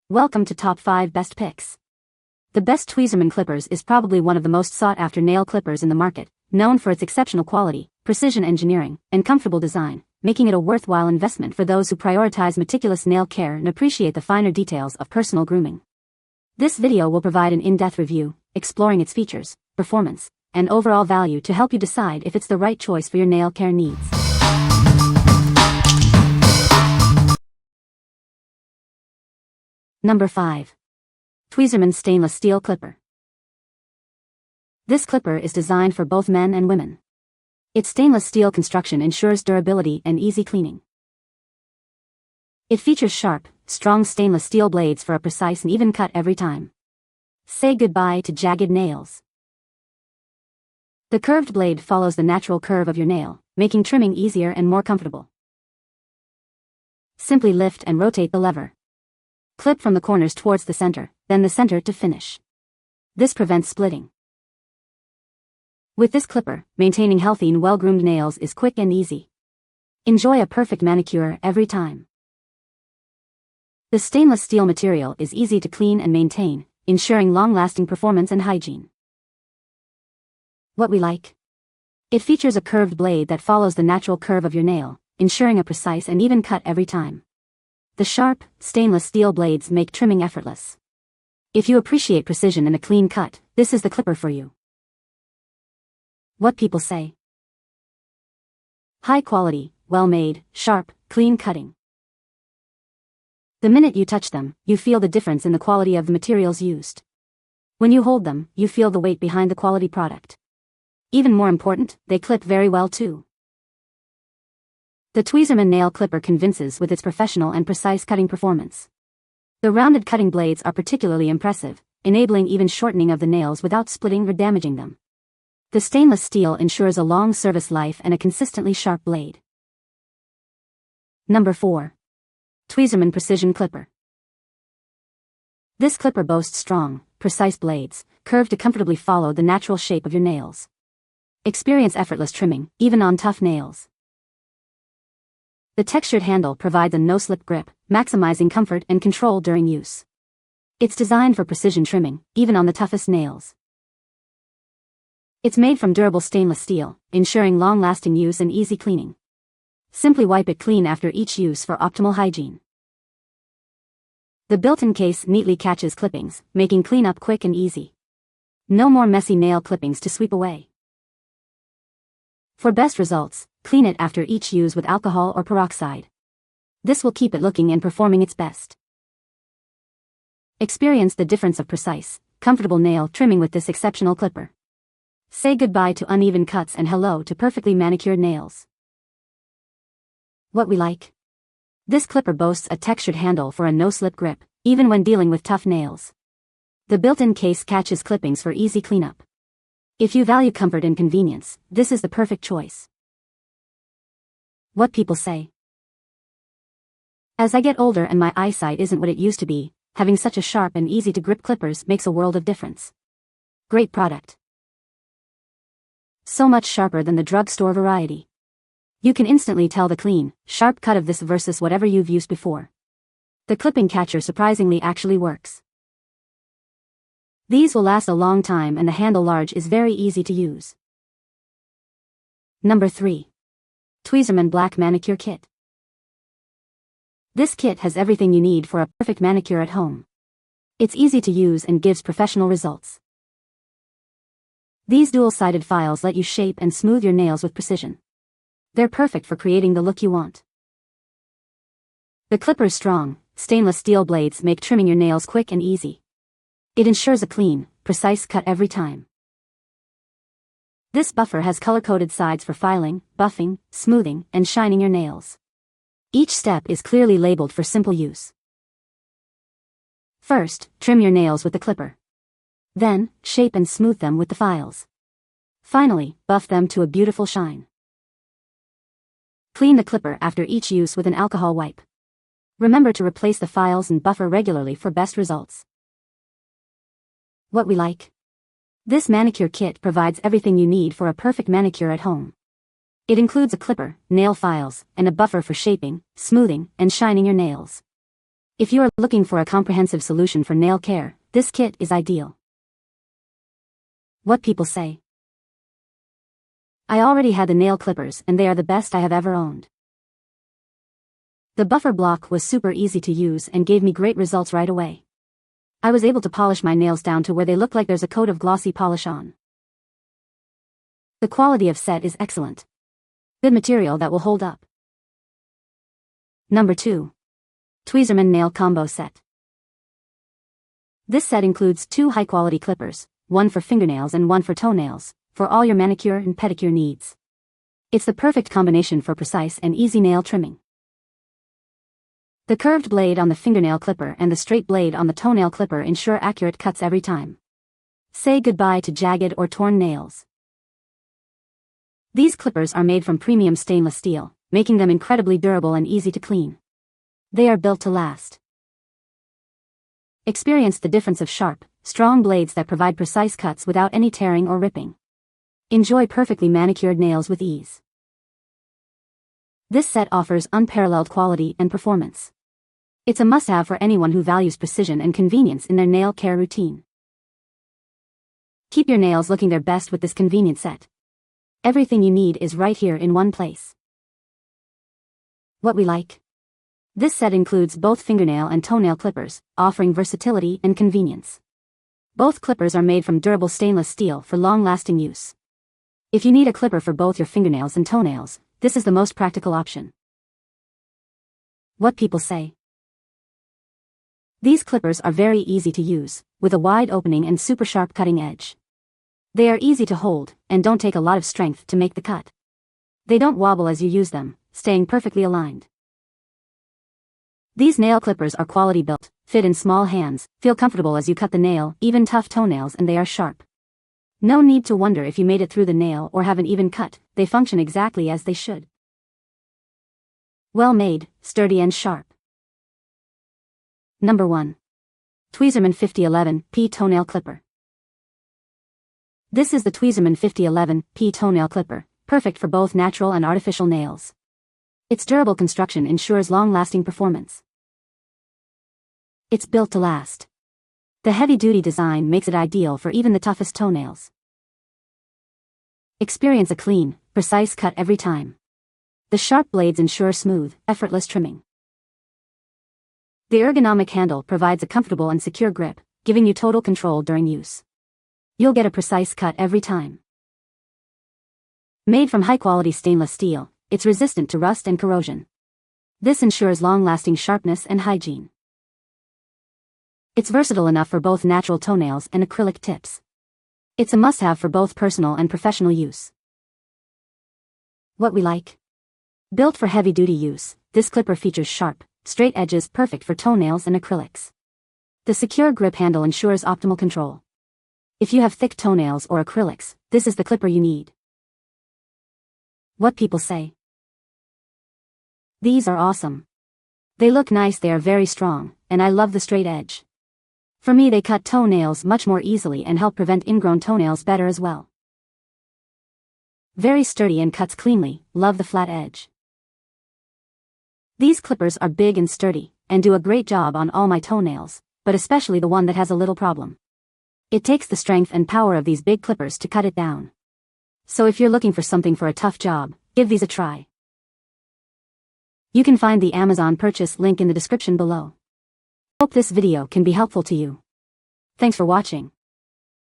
Welcome to Top 5 Best Picks. The best Tweezerman Clippers is probably one of the most sought-after nail clippers in the market, known for its exceptional quality, precision engineering, and comfortable design, making it a worthwhile investment for those who prioritize meticulous nail care and appreciate the finer details of personal grooming. This video will provide an in-depth review, exploring its features, performance, and overall value to help you decide if it's the right choice for your nail care needs. Number 5. Tweezerman Stainless Steel Clipper. This clipper is designed for both men and women. Its stainless steel construction ensures durability and easy cleaning. It features sharp, strong stainless steel blades for a precise and even cut every time. Say goodbye to jagged nails. The curved blade follows the natural curve of your nail, making trimming easier and more comfortable. Simply lift and rotate the lever. Clip from the corners towards the center, then the center to finish. This prevents splitting. With this clipper, maintaining healthy and well-groomed nails is quick and easy. Enjoy a perfect manicure every time. The stainless steel material is easy to clean and maintain, ensuring long-lasting performance and hygiene. What we like? It features a curved blade that follows the natural curve of your nail, ensuring a precise and even cut every time. The sharp, stainless steel blades make trimming effortless. If you appreciate precision and a clean cut, this is the clipper for you. What people say? High quality, well-made, sharp, clean cutting. The minute you touch them, you feel the difference in the quality of the materials used. When you hold them, you feel the weight behind the quality product. Even more important, they clip very well too. The Tweezerman nail clipper convinces with its professional and precise cutting performance. The rounded cutting blades are particularly impressive, enabling even shortening of the nails without splitting or damaging them. The stainless steel ensures a long service life and a consistently sharp blade. Number 4. Tweezerman Precision Clipper. This clipper boasts strong, precise blades, curved to comfortably follow the natural shape of your nails. Experience effortless trimming, even on tough nails. The textured handle provides a no-slip grip, maximizing comfort and control during use. It's designed for precision trimming, even on the toughest nails. It's made from durable stainless steel, ensuring long-lasting use and easy cleaning. Simply wipe it clean after each use for optimal hygiene. The built-in case neatly catches clippings, making cleanup quick and easy. No more messy nail clippings to sweep away. For best results, clean it after each use with alcohol or peroxide. This will keep it looking and performing its best. Experience the difference of precise, comfortable nail trimming with this exceptional clipper. Say goodbye to uneven cuts and hello to perfectly manicured nails. What we like? This clipper boasts a textured handle for a no-slip grip, even when dealing with tough nails. The built-in case catches clippings for easy cleanup. If you value comfort and convenience, this is the perfect choice. What people say? As I get older and my eyesight isn't what it used to be, having such a sharp and easy-to-grip clippers makes a world of difference. Great product. So much sharper than the drugstore variety. You can instantly tell the clean, sharp cut of this versus whatever you've used before. The clipping catcher surprisingly actually works. These will last a long time and the handle large is very easy to use. Number 3. Tweezerman Black Manicure Kit. This kit has everything you need for a perfect manicure at home. It's easy to use and gives professional results. These dual-sided files let you shape and smooth your nails with precision. They're perfect for creating the look you want. The clipper's strong, stainless steel blades make trimming your nails quick and easy. It ensures a clean, precise cut every time. This buffer has color-coded sides for filing, buffing, smoothing, and shining your nails. Each step is clearly labeled for simple use. First, trim your nails with the clipper. Then, shape and smooth them with the files. Finally, buff them to a beautiful shine. Clean the clipper after each use with an alcohol wipe. Remember to replace the files and buffer regularly for best results. What we like? This manicure kit provides everything you need for a perfect manicure at home. It includes a clipper, nail files, and a buffer for shaping, smoothing, and shining your nails. If you are looking for a comprehensive solution for nail care, this kit is ideal. What people say. I already had the nail clippers and they are the best I have ever owned. The buffer block was super easy to use and gave me great results right away. I was able to polish my nails down to where they look like there's a coat of glossy polish on. The quality of set is excellent. Good material that will hold up. Number 2. Tweezerman Nail Combo Set. This set includes 2 high-quality clippers, one for fingernails and one for toenails, for all your manicure and pedicure needs. It's the perfect combination for precise and easy nail trimming. The curved blade on the fingernail clipper and the straight blade on the toenail clipper ensure accurate cuts every time. Say goodbye to jagged or torn nails. These clippers are made from premium stainless steel, making them incredibly durable and easy to clean. They are built to last. Experience the difference of sharp, strong blades that provide precise cuts without any tearing or ripping. Enjoy perfectly manicured nails with ease. This set offers unparalleled quality and performance. It's a must-have for anyone who values precision and convenience in their nail care routine. Keep your nails looking their best with this convenient set. Everything you need is right here in one place. What we like. This set includes both fingernail and toenail clippers, offering versatility and convenience. Both clippers are made from durable stainless steel for long-lasting use. If you need a clipper for both your fingernails and toenails, this is the most practical option. What people say. These clippers are very easy to use, with a wide opening and super sharp cutting edge. They are easy to hold, and don't take a lot of strength to make the cut. They don't wobble as you use them, staying perfectly aligned. These nail clippers are quality built, fit in small hands, feel comfortable as you cut the nail, even tough toenails, and they are sharp. No need to wonder if you made it through the nail or have an even cut, they function exactly as they should. Well made, sturdy and sharp. Number 1. Tweezerman 5011P Toenail Clipper. This is the Tweezerman 5011P Toenail Clipper, perfect for both natural and artificial nails. Its durable construction ensures long-lasting performance. It's built to last. The heavy-duty design makes it ideal for even the toughest toenails. Experience a clean, precise cut every time. The sharp blades ensure smooth, effortless trimming. The ergonomic handle provides a comfortable and secure grip, giving you total control during use. You'll get a precise cut every time. Made from high-quality stainless steel, it's resistant to rust and corrosion. This ensures long-lasting sharpness and hygiene. It's versatile enough for both natural toenails and acrylic tips. It's a must-have for both personal and professional use. What we like. Built for heavy-duty use, this clipper features sharp, straight edges perfect for toenails and acrylics. The secure grip handle ensures optimal control. If you have thick toenails or acrylics, this is the clipper you need. What people say. These are awesome. They look nice, they are very strong, and I love the straight edge. For me, they cut toenails much more easily and help prevent ingrown toenails better as well. Very sturdy and cuts cleanly, love the flat edge. These clippers are big and sturdy, and do a great job on all my toenails, but especially the one that has a little problem. It takes the strength and power of these big clippers to cut it down. So if you're looking for something for a tough job, give these a try. You can find the Amazon purchase link in the description below. Hope this video can be helpful to you. Thanks for watching.